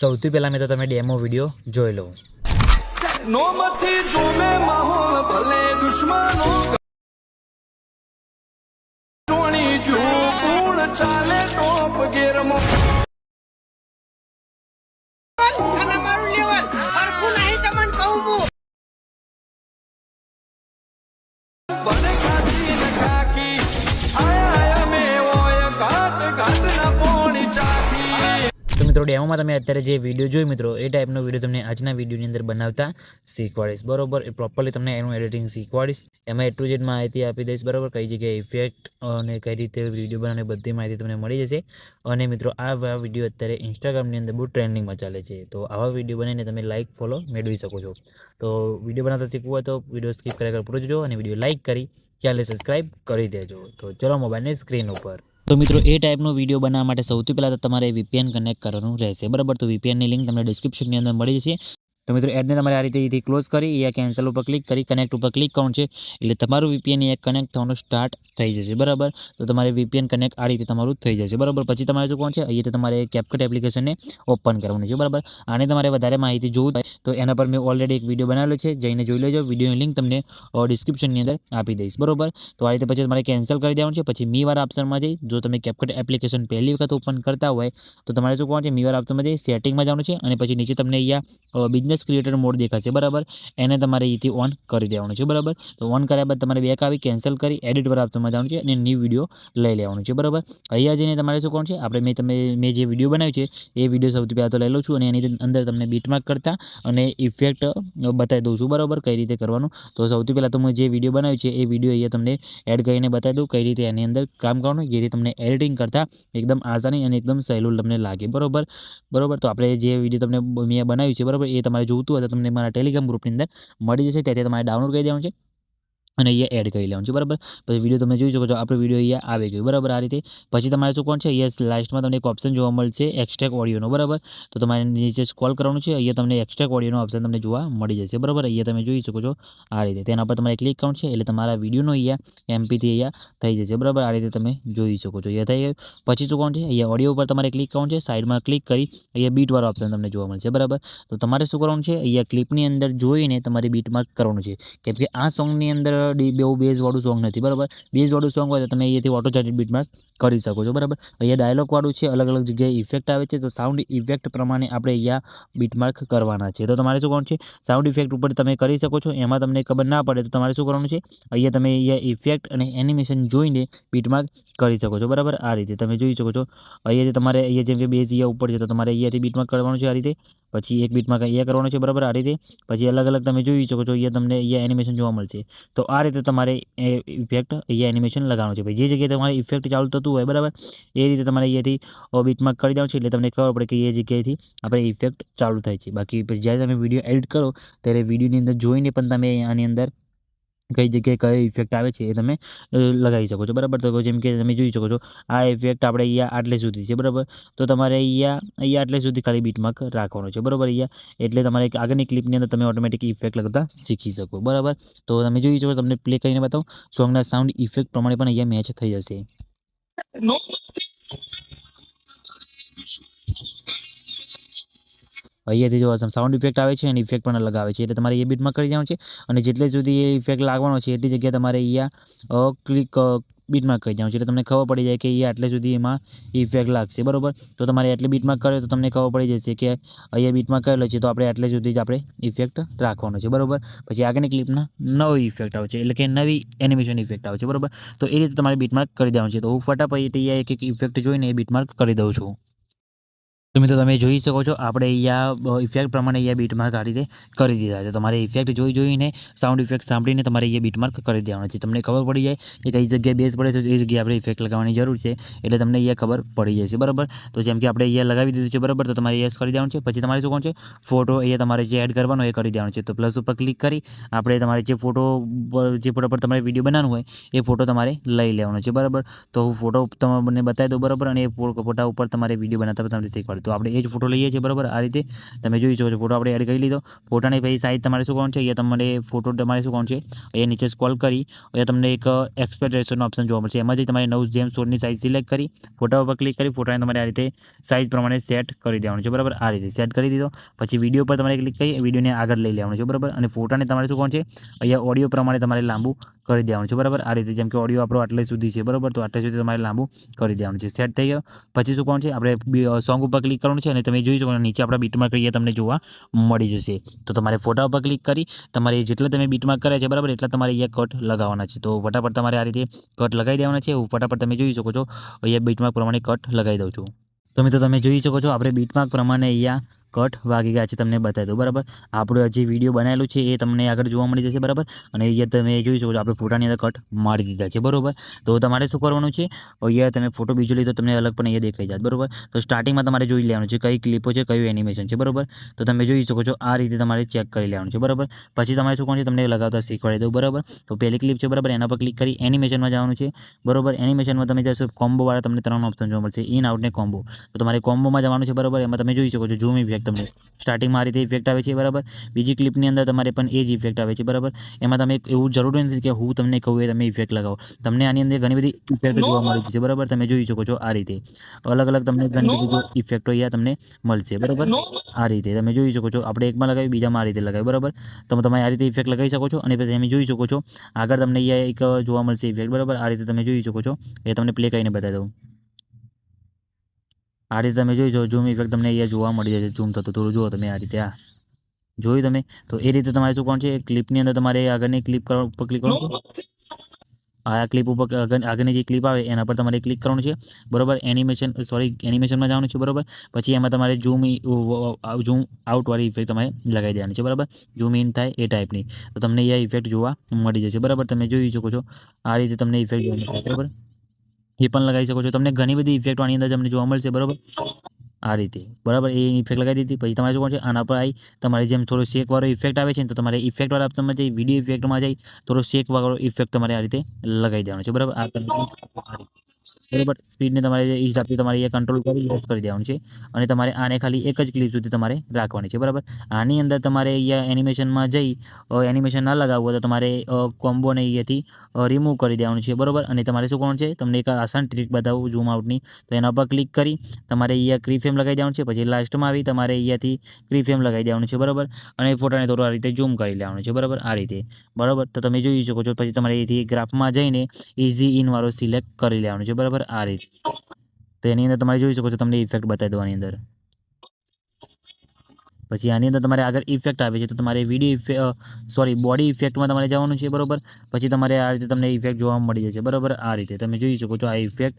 સૌથી પહેલાં મેં તો તમે ડેમો વિડીયો જોઈ લો. નોમથી જોમે માહોલ ભલે દુશ્મનો ટોણી જો પૂર્ણ ચાલે ટોપ ગેરમો અને મારું લેવલ હરખું નહીં તમને કહું હું બને કાઢી ને કાકી આયા મે ઓય ઘાટ ઘાટ ના પોણી ચાકી. તો મિત્રો ડેમોમાં તમે અત્યારે જે વિડીયો જોઈ મિત્રો એ ટાઈપનો વિડીયો તમને આજના વિડીયોની અંદર બનાવતા શીખવાડીશ. બરોબર, એ પ્રોપરલી તમને એનું એડિટિંગ શીખવાડીશ. એમાં A to Z માહિતી આપી દઈશ. બરાબર, કઈ જગ્યાએ ઇફેક્ટ અને કઈ રીતે વિડીયો બનાવવાની બધી માહિતી તમને મળી જશે. અને મિત્રો આ વિડીયો અત્યારે ઇન્સ્ટાગ્રામની અંદર બહુ ટ્રેન્ડિંગમાં ચાલે છે. તો આવા વિડીયો બનાવીને તમે લાઇક ફોલો મેળવી શકો છો. તો વિડીયો બનાવતા શીખવું હોય તો વિડીયો સ્કીપ કર્યા પૂરો જોજો અને વિડીયો લાઇક કરી ચાલે સબસ્ક્રાઈબ કરી દેજો. તો ચલો મોબાઈલની સ્ક્રીન ઉપર. તો મિત્રો એ ટાઈપનો વિડીયો બનાવવા માટે સૌથી પહેલાં તો તમારે VPN કનેક્ટ કરવાનું રહેશે. બરાબર, તો VPNની લિંક તમને ડિસ્ક્રિપ્શનની અંદર મળી જશે. તો મિત્રો એડને તમારે આ રીતે અહીંથી ક્લોઝ કરી અહીંયા કેન્સલ ઉપર ક્લિક કરી કનેક્ટ ઉપર ક્લિક કરવાનું છે એટલે તમારું VPN અહીંયા કનેક્ટ થવાનું સ્ટાર્ટ થઈ જશે. બરાબર, તો તમારે VPN કનેક્ટ આ રીતે તમારું થઈ જશે. બરાબર, પછી તમારે શું કોણ છે અહીંયા તમારે CapCut એપ્લિકેશનને ઓપન કરવાની છે. બરાબર, આને તમારે વધારે માહિતી જોવું હોય તો એના પર મેં ઓલરેડી એક વિડીયો બનાવેલો છે, જઈને જોઈ લેજો. વિડીયોની લિંક તમને ડિસ્ક્રિપ્શનની અંદર આપી દઈશ. બરાબર, તો આ રીતે પછી તમારે કેન્સલ કરી દેવાનું છે. પછી મીવાળા ઓપ્શનમાં જઈ જો તમે CapCut એપ્લિકેશન પહેલી વખત ઓપન કરતા હોય તો તમારે શું કોણ છે મીવાળા ઓપ્શનમાં જઈ સેટિંગમાં જવાનું છે અને પછી નીચે તમને અહીંયા બિઝનેસ ક્રિએટર મોડ દેખાશે. બરાબર, એને તમારે અહીંથી ઓન કરી દેવાનું છે. બરાબર, તો ઓન કર્યા બાદ તમારે બેક આવી કેન્સલ કરી એડિટ વાળા ઓપ્શનમાં જવાનું છે અને ન્યૂ વિડીયો લઈ લેવાનું છે. બરાબર, અહીંયા જઈને તમારે શું કોણ છે આપણે મેં જે વિડીયો બનાવ્યું છે એ વિડીયો સૌથી પહેલાં તો લઈ લઉં છું અને એની અંદર તમને બીટમાર્ક કરતા અને ઇફેક્ટ બતાવી દઉં છું. બરાબર, કઈ રીતે કરવાનું. તો સૌથી પહેલાં તો મેં જે વિડીયો બનાવ્યું છે એ વિડીયો અહીંયા તમને એડ કરીને બતાવી દઉં કઈ રીતે એની અંદર કામ કરવાનું, જેથી તમને એડિટિંગ કરતાં એકદમ આસાની અને એકદમ સહેલું તમને લાગે. બરાબર, તો આપણે જે વિડીયો તમને મેં બનાવ્યું છે બરાબર એ તમારે જોઈતું હોય તો તમને મારા ટેલિગ્રામ ગ્રુપની અંદર મળી જશે. ત્યાંથી તમારે ડાઉનલોડ કરી દેવાનું છે અને અહીંયા એડ કરી લેવાનું છે. બરાબર, પછી વિડીયો તમે જોઈ શકો છો આપણો વિડીયો અહીંયા આવી ગયો. બરાબર, આ રીતે પછી તમારે શું કોણ છે અહીંયા લાસ્ટમાં તમને એક ઓપ્શન જોવા મળશે એક્સ્ટ્રેક્ટ ઓડિયોનો. બરાબર, તો તમારે નીચે સ્ક્રોલ કરવાનું છે, અહીંયા તમને એક્સ્ટ્રેક્ટ ઓડિયોનો ઓપ્શન તમને જોવા મળી જશે. બરાબર, અહીંયા તમે જોઈ શકો છો આ રીતે તેના પર તમારે ક્લિક કરવાનું છે એટલે તમારા વિડીયોનો અહીંયા MP3 અહીંયા થઈ જશે. બરાબર, આ રીતે તમે જોઈ શકો છો અહીંયા થઈ ગયું. પછી શું કોણ છે અહીંયા ઓડિયો ઉપર તમારે ક્લિક કરવાનું છે, સાઈડમાં ક્લિક કરી અહીંયા બીટવાળો ઓપ્શન તમને જોવા મળશે. બરાબર, તો તમારે શું કરવાનું છે અહીંયા ક્લિપની અંદર જોઈને તમારે બીટમાર્ક કરવાનું છે, કેમ કે આ સોંગની અંદર બહુ બેઝવાળું સોંગ નથી. બરાબર, બેઝવાળું સોંગ હોય તો તમે અહીંયાથી ઓટો જનરેટ બીટમાર્ક કરી શકો છો. બરાબર, અહીંયા ડાયલોગવાળું છે, અલગ અલગ જગ્યાએ ઇફેક્ટ આવે છે, તો સાઉન્ડ ઇફેક્ટ પ્રમાણે આપણે અહીંયા બીટમાર્ક કરવાના છે. તો તમારે શું કરવાનું છે સાઉન્ડ ઇફેક્ટ ઉપર તમે કરી શકો છો. એમાં તમને ખબર ના પડે તો તમારે શું કરવાનું છે અહીંયા ઇફેક્ટ અને એનિમેશન જોઈને બીટમાર્ક કરી શકો છો. બરાબર, આ રીતે તમે જોઈ શકો છો. અહીંયાથી તમારે અહીંયા જેમ કે બેઝ અહીંયા ઉપર છે તો તમારે અહીંયાથી બીટમાર્ક કરવાનું છે આ રીતે. પછી એક બીટમાર્ક અહીંયા કરવાનું છે. બરાબર, આ રીતે પછી અલગ અલગ તમે જોઈ શકો છો અહીંયા તમને અહીંયા એનિમેશન જોવા મળશે. તો આ રીતે તમારે ઇફેક્ટ અહીંયા એનિમેશન લગાવવાનું છે. ભાઈ જે જગ્યાએ તમારે ઇફેક્ટ ચાલુ થતું હોય બરાબર એ રીતે તમારે અહીંયાથી બીટમાર્ક કરી દેવાનું છે એટલે તમને ખબર પડે કે એ જગ્યાએથી આપણે ઇફેક્ટ ચાલુ થાય છે. બાકી જ્યારે તમે વિડીયો એડિટ કરો ત્યારે વિડીયોની અંદર જોઈને પણ તમે આની અંદર કઈ જગ્યાએ કયો ઇફેક્ટ આવે છે એ તમે લગાવી શકો છો. બરાબર, તો જેમ કે તમે જોઈ શકો છો આ ઇફેક્ટ આપણે અહીંયા આટલે સુધી છે. બરાબર, તો તમારે અહીંયા આટલે સુધી ખાલી બીટમાર્ક રાખવાનું છે. બરાબર, અહીંયા એટલે તમારે આગળની ક્લિપની અંદર તમે ઓટોમેટિક ઇફેક્ટ લગતા શીખી શકો. બરાબર, તો તમે જોઈ શકો તમને પ્લે કરીને બતાવો સોંગના સાઉન્ડ ઇફેક્ટ પ્રમાણે પણ અહીંયા મેચ થઈ જશે. અહીંયાથી જો સાઉન્ડ ઇફેક્ટ આવે છે અને ઇફેક્ટ પણ અલગ આવે છે એટલે તમારે એ બીટમાં કરી દેવાનું છે અને જેટલે સુધી એ ઇફેક્ટ લાગવાનો છે એટલી જગ્યાએ તમારે અહીંયા બીટમાર્ક કરી દેવાનું છે એટલે તમને ખબર પડી જાય કે અહીંયા આટલે સુધી એમાં ઇફેક્ટ લાગશે. બરાબર, તો તમારે આટલે બીટમાર્ક કર્યો તો તમને ખબર પડી જશે કે અહીંયા બીટમાર્ક કરેલો છે તો આપણે આટલે સુધી જ આપણે ઇફેક્ટ રાખવાનો છે. બરાબર, પછી આગળની ક્લિપના નવો ઇફેક્ટ આવે છે એટલે કે નવી એનિમેશન ઇફેક્ટ આવે છે. બરાબર, તો એ રીતે તમારે બીટમાર્ક કરી દેવાનું છે. તો હું ફટાફટ અહીંયા એક ઇફેક્ટ જોઈને એ બીટમાર્ક કરી દઉં છું. તો મિત્રો તમે જોઈ શકો છો આપણે અહીંયા ઇફેક્ટ પ્રમાણે અહીંયા બીટમાર્ક આ રીતે કરી દીધા છે. તમારે ઇફેક્ટ જોઈને સાઉન્ડ ઇફેક્ટ સાંભળીને તમારે અહીંયા બીટમાર્ક કરી દેવાનું છે. તમને ખબર પડી જાય કે કઈ જગ્યાએ બેઝ પડે છે એ જગ્યાએ આપણે ઇફેક્ટ લગાવવાની જરૂર છે એટલે તમને અહીંયા ખબર પડી જશે. બરાબર, તો જેમ કે આપણે અહીંયા લગાવી દીધું છે. બરાબર, તો તમારે યસ કરી દેવાનું છે. પછી તમારે શું કોણ છે ફોટો અહીંયા તમારે જે એડ કરવાનો એ કરી દેવાનો છે. તો પ્લસ ઉપર ક્લિક કરી આપણે તમારે જે ફોટો પર તમારે વિડીયો બનાવવાનો હોય એ ફોટો તમારે લઈ લેવાનો છે. બરાબર, તો હું ફોટો તમને બતાવી દઉં. બરાબર, અને એ ફોટા ઉપર તમારે વિડીયો બનાવતા તમને શીખવાડું. તો આપણે એ જ ફોટો લઈએ છીએ બરાબર. આ રીતે તમે જોઈ શકો છો ફોટો આપણે એડ કરી લીધો. ફોટાની પછી સાઇઝ તમારે શું કરવાનું છે, અહીંયા તમારે ફોટો તમારે શું કરવાનું છે, અહીંયા નીચે સ્ક્રોલ કરી અહીંયા તમને એક એક્સપેક્ટ રેશિયોનો ઓપ્શન જોવા મળશે. એમાં જઈ તમારે 9:16ની સાઇઝ સિલેક્ટ કરી ફોટા ઉપર ક્લિક કરી ફોટાને તમારે આ રીતે સાઇઝ પ્રમાણે સેટ કરી દેવાનું છે બરાબર. આ રીતે સેટ કરી દીધો પછી વિડીયો પર તમારે ક્લિક કરી વિડીયોને આગળ લઈ લેવાનું છે બરાબર. અને ફોટાને તમારે શું કરવાનું છે, અહીંયા ઓડિયો પ્રમાણે તમારે લાંબુ કરી દેવાનું છે બરાબર. આ રીતે જેમ કે ઓડિયો આપણો આટલે સુધી છે બરાબર, તો આટલે સુધી તમારે લાંબુ કરી દેવાનું છે. સેટ થઈ ગયો પછી શું કરવાનું છે, આપણે સોંગ ઉપર ક્લિક કરવાનું છે અને તમે જોઈ શકો નીચે આપણા બીટમાર્ક અહીંયા તમને જોવા મળી જશે. તો તમારે ફોટા ઉપર ક્લિક કરી તમારે જેટલા તમે બીટમાર્ક કર્યા છે બરાબર એટલા તમારે અહીંયા કટ લગાવવાના છે. તો ફટાફટ તમારે આ રીતે કટ લગાવી દેવાના છે. ફટાફટ તમે જોઈ શકો છો અહીંયા બીટમાર્ક પ્રમાણે કટ લગાવી દઉં છું. તો મિત્રો તમે જોઈ શકો છો આપણે બીટમાર્ક પ્રમાણે અહીંયા કટ વાગી ગયા છે, તમને બતાવી દઉં બરાબર. આપણું જે વિડીયો બનાવેલું છે એ તમને આગળ જોવા મળી જશે બરાબર. અને અહીંયા તમે જોઈ શકો છો આપણે ફોટાની અંદર કટ મારી દીધા છે બરાબર. તો તમારે શું કરવાનું છે, અહીંયા તમે ફોટો બીજો લીધો તમને અલગ પણ અહીંયા દેખાઈ જાય બરાબર. તો સ્ટાર્ટિંગમાં તમારે જોઈ લેવાનું છે કઈ ક્લિપો છે, કયું એનિમેશન છે બરાબર. તો તમે જોઈ શકો છો આ રીતે તમારે ચેક કરી લેવાનું છે બરાબર. પછી તમારે શું કરવાનું છે, તમને લગાવતા શીખવાડી દઉં બરાબર. તો પહેલી ક્લિપ છે બરાબર, એના પર ક્લિક કરી એનિમેશનમાં જવાનું છે બરાબર. એનિમેશનમાં તમે જશો કોમ્બોવાળા તમને 3 ઓપ્શન જોવા મળશે, ઇન આઉટ ને કોમ્બો. તો તમારે કોમ્બોમાં જવાનું છે બરાબર. એમાં તમે જોઈ શકો છો ઝૂમ ઇફેક્ટ તમને સ્ટાર્ટિંગમાં આ રીતે ઇફેક્ટ આવે છે બરાબર. બીજી ક્લિપની અંદર તમારે પણ એ જ ઇફેક્ટ આવે છે બરાબર. એમાં તમે એવું જરૂરી નથી કે હું તમને કહું એ તમે ઇફેક્ટ લગાવો, તમને આની અંદર ઘણી બધી ઇફેક્ટ જોવા મળી છે બરાબર. તમે જોઈ શકો છો આ રીતે અલગ અલગ તમને ઘણી બધી ઇફેક્ટો અહીંયા તમને મળશે બરાબર. આ રીતે તમે જોઈ શકો છો આપણે એકમાં લગાવી બીજામાં આ રીતે લગાવી બરાબર. તમે આ રીતે ઇફેક્ટ લગાવી શકો છો. અને પછી તમે જોઈ શકો છો આગળ તમને અહીંયા એક જોવા મળશે ઇફેક્ટ બરાબર. આ રીતે તમે જોઈ શકો છો એ તમને પ્લે કરીને બતાવી દઉં. આ રીતે તમે જોઈ ઝૂમ ઇફેક્ટ તમને અહીંયા જોવા મળી જશે, ઝૂમ થતું થોડું જુઓ તમે આ રીતે. આ જોયું તમે. તો એ રીતે તમારે શું કરવાનું છે, ક્લિપની અંદર તમારે આગળની ક્લિપ ઉપર ક્લિક કરવાનું છે. આ ક્લિપ ઉપર આગળની જે ક્લિપ આવે એના પર તમારે ક્લિક કરવાનું છે બરાબર. એનિમેશનમાં જવાનું છે બરાબર. પછી એમાં તમારે ઝૂમ આઉટવાળી ઇફેક્ટ તમારે લગાવી દેવાની છે બરાબર. ઝૂમ ઇન થાય એ ટાઈપની. તો તમને એ ઇફેક્ટ જોવા મળી જશે બરાબર. તમે જોઈ શકો છો આ રીતે તમને ઇફેક્ટ જોવા મળશે બરાબર. એ પણ લગાવી શકો છો. તમને ઘણી બધી ઇફેક્ટો આની અંદર તમને જોવા મળશે બરાબર. આ રીતે બરાબર એ ઇફેક્ટ લગાવી દીધી. પછી તમારે શું કરવાનું છે, આના પર આવી તમારે જેમ થોડો શેકવાળો ઇફેક્ટ આવે છે ને તો તમારે ઇફેક્ટવાળા ઓપ્શનમાં જઈ વિડીયો ઇફેક્ટમાં જઈ થોડો શેકવાળો ઇફેક્ટ તમારે આ રીતે લગાવી દેવાનો છે બરાબર. આ બરાબર સ્પીડને તમારે એ હિસાબથી તમારે એ કંટ્રોલ કરી યુઝ કરી દેવાનું છે. અને તમારે આને ખાલી એક જ ક્લિપ સુધી તમારે રાખવાની છે બરાબર. આની અંદર તમારે અહીંયા એનિમેશનમાં જઈ એનિમેશન ના લગાવવું હોય તો તમારે કોમ્બોને અહીંયાથી રિમૂવ કરી દેવાનું છે બરાબર. અને તમારે શું કરવાનું છે, તમને એક આસાન ટ્રીક બતાવું ઝૂમ આઉટની. તો એના પર ક્લિક કરી તમારે અહીંયા ક્રીફ્રેમ લગાવી દેવાનું છે. પછી લાસ્ટમાં આવી તમારે અહીંયાથી ક્રીફ્રેમ લગાવી દેવાનું છે બરાબર. અને ફોટાને થોડું આ રીતે ઝૂમ કરી લેવાનું છે બરાબર. આ રીતે બરાબર. તો તમે જોઈ શકો છો પછી તમારે અહીંથી ગ્રાફમાં જઈને ઇઝી ઇન વાળો સિલેક્ટ કરી લેવાનું છે બરાબર. આ રીતે તો એની અંદર તમારે જોઈ શકો છો તમને ઇફેક્ટ બતાવી દો આની અંદર. પછી આની અંદર તમારે આગળ ઇફેક્ટ આવે છે તો તમારે બોડી ઇફેક્ટમાં તમારે જવાનું છે બરાબર. પછી તમારે આ રીતે તમને ઇફેક્ટ જોવા મળી જશે બરાબર. આ રીતે તમે જોઈ શકો છો આ ઇફેક્ટ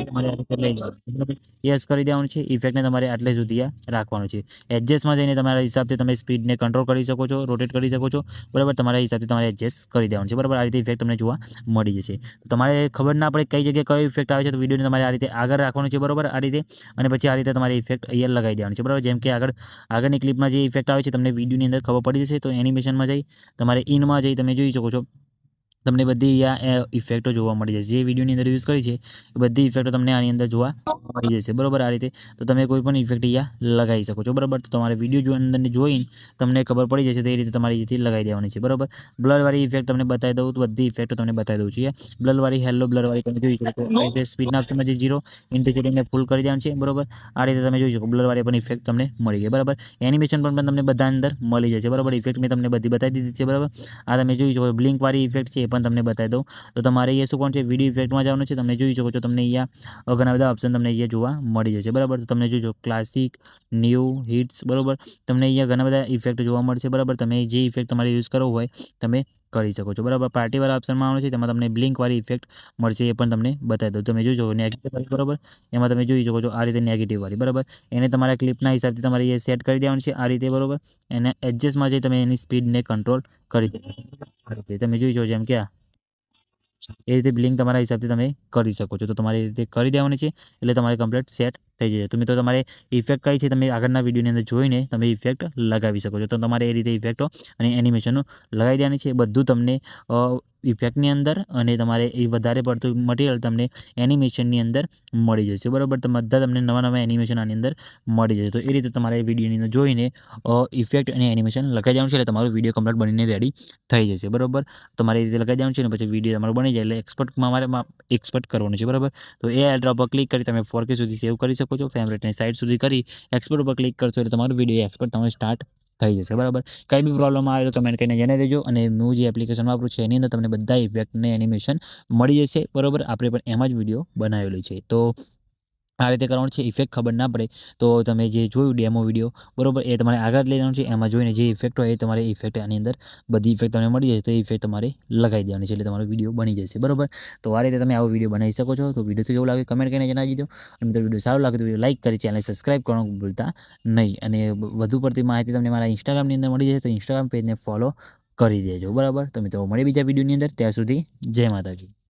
તમારે આ રીતે લઈ જવાનું યસ કરી દેવાનું છે. ઇફેક્ટને તમારે આટલે સુધી રાખવાનું છે. એડજસ્ટમાં જઈને તમારા હિસાબથી તમે સ્પીડને કંટ્રોલ કરી શકો છો, રોટેટ કરી શકો છો બરાબર. તમારા હિસાબથી તમારે એડજસ્ટ કરી દેવાનું છે બરાબર. આ રીતે ઇફેક્ટ તમને જોવા મળી જશે. તમારે ખબર ના પડે કઈ જગ્યાએ કયો ઇફેક્ટ આવે છે તો વિડીયોને તમારે આ રીતે આગળ રાખવાનું છે બરાબર. આ રીતે અને પછી આ રીતે તમારે ઇફેક્ટ અહીંયા લગાવી દેવાનું છે બરાબર. જેમ કે આગળની ક્લિપમાં જે ઇફેક્ટ આવે છે તમને વિડીયોની અંદર ખબર પડી જશે. તો એનિમેશનમાં જઈ તમારે ઇનમાં જઈ તમે જોઈ શકો છો તમને બધી અહીંયા ઇફેક્ટો જોવા મળી જશે. જે વિડીયોની અંદર યુઝ કરી છે એ બધી ઇફેક્ટો તમને આની અંદર જોવા મળી જશે બરાબર. આ રીતે તો તમે કોઈ પણ ઇફેક્ટ અહીંયા લગાવી શકો છો બરાબર. તો તમારે વિડીયો અંદર જોઈને તમને ખબર પડી જશે તો એ રીતે તમારે અહીંથી લગાવી દેવાની છે બરાબર. બ્લરવાળી ઇફેક્ટ તમને બતાવી દઉં તો બધી ઇફેક્ટો તમને બતાવી દઉં છું. બ્લરવાળી બ્લરવાળી તમે જોઈ શકો સ્પીડના ઓપ્શનમાં જે 0 ઇન્ટેન્સિટીને ફૂલ કરી દેવાનું છે બરાબર. આ રીતે તમે જોઈ શકો બ્લરવાળી પણ ઇફેક્ટ તમને મળી ગઈ બરાબર. એનિમેશન પણ તમને બધા અંદર મળી જશે બરાબર. ઇફેક્ટ મેં તમને બધી બતાવી દીધી છે બરાબર. આ તમે જોઈ શકો બ્લિંકવાળી ઇફેક્ટ છે પણ તમને બતાવી દઉં. તો તમારે અહીંયા શું કોણ છે, વિડીયો ઇફેક્ટમાં જવાનું છે. તમે જોઈ શકો છો તમને અહીંયા ઘણા બધા ઓપ્શન તમને અહીંયા જોવા મળી જશે બરાબર. તો તમને જોજો ક્લાસિક, ન્યૂ, હિટ્સ બરાબર. તમને અહીંયા ઘણા બધા ઇફેક્ટ જોવા મળશે બરાબર. તમે જે ઇફેક્ટ તમારે યુઝ કરવો હોય તમે કરી શકો છો બરાબર. પાર્ટીવાળા ઓપ્શનમાં આવવાનું છે તેમાં તમને બ્લિંકવાળી ઇફેક્ટ મળશે એ પણ તમને બતાવી દઉં. તમે જોઈ શકો નેગેટિવ બરાબર. એમાં તમે જોઈ શકો છો આ રીતે નેગેટિવવાળી બરાબર. એને તમારા ક્લિપના હિસાબથી તમારે એ સેટ કરી દેવાનું છે આ રીતે બરાબર. એને એડજસ્ટમાં જઈ તમે એની સ્પીડને કંટ્રોલ કરી દેવાનું. તમે જોઈ શકો જેમ કે એ રીતે બ્લિંક તમારા હિસાબથી તમે કરી શકો છો. તો તમારે એ રીતે કરી દેવાની છે એટલે તમારે કમ્પ્લીટ સેટ થઈ જશે. તો મિત્રો તમારે ઇફેક્ટ કઈ છે તમે આગળના વિડીયોની અંદર જોઈને તમે ઇફેક્ટ લગાવી શકો છો. તો તમારે એ રીતે ઇફેક્ટો અને એનિમેશનો લગાવી દેવાની છે. બધું તમને ઇફેક્ટની અંદર અને તમારે એ વધારે પડતું મટીરિયલ તમને એનિમેશનની અંદર મળી જશે, બરાબર. તો બધા તમને નવા એનિમેશન આની અંદર મળી જશે. તો એ રીતે તમારે વિડીયોની અંદર જોઈને ઇફેક્ટ અને એનિમેશન લગાવી દેવાનું છે, એટલે તમારો વિડીયો કમ્પ્લીટ બનીને રેડી થઈ જશે, બરાબર. તમારે એ રીતે લગાવી દેવાનું છે અને પછી વિડીયો તમારો બની જાય એટલે એક્સપોર્ટ કરવાનું છે, બરાબર. તો એ એરડ્રોપ પર ક્લિક કરી તમે 4K સુધી સેવ કરી શકો છો. ફ્રેમ રેટને 60 સુધી કરી એક્સપોર્ટ ઉપર ક્લિક કરશો એટલે તમારો વિડીયો એક્સપોર્ટ તમારો સ્ટાર્ટ થઈ જશે, બરાબર. કંઈ બી પ્રોબ્લેમ આવે તો કમેન્ટ કરીને જણાવી દેજો. અને હું જે એપ્લિકેશન વાપરું છું એની અંદર તમને બધા ઇફેક્ટ ને એનિમેશન મળી જશે, બરાબર. આપણે પણ એમાં જ વિડીયો બનાવેલો છે. તો આ રીતે કરવાનું છે. ઇફેક્ટ ખબર ના પડે તો તમે જે જોયું ડેમો વિડીયો, બરાબર, એ તમારે આગળ લઈ જવાનું છે. એમાં જોઈને જે ઇફેક્ટ હોય એ તમારે ઇફેક્ટ આની અંદર બધી ઇફેક્ટ તમને મળી જશે, તો એ ઇફેક્ટ તમારે લગાવી દેવાની છે એટલે તમારો વિડીયો બની જશે, બરાબર. તો આ રીતે તમે આવો વિડીયો બનાવી શકો છો. તો વિડીયો તો કેવું લાગે કમેન્ટ કરીને જણાવી દો. અને મિત્રો વિડીયો સારો લાગે તો વિડીયો લાઈક કરી ચેનલ સબસ્ક્રાઈબ કરવાનું ભૂલતા નહીં. અને વધુ પડતી માહિતી તમને મારા ઇન્સ્ટાગ્રામની અંદર મળી જશે, તો ઇન્સ્ટાગ્રામ પેજને ફોલો કરી દેજો, બરાબર. તો મિત્રો મળીએ બીજા વિડીયોની અંદર. ત્યાં સુધી જય માતાજી.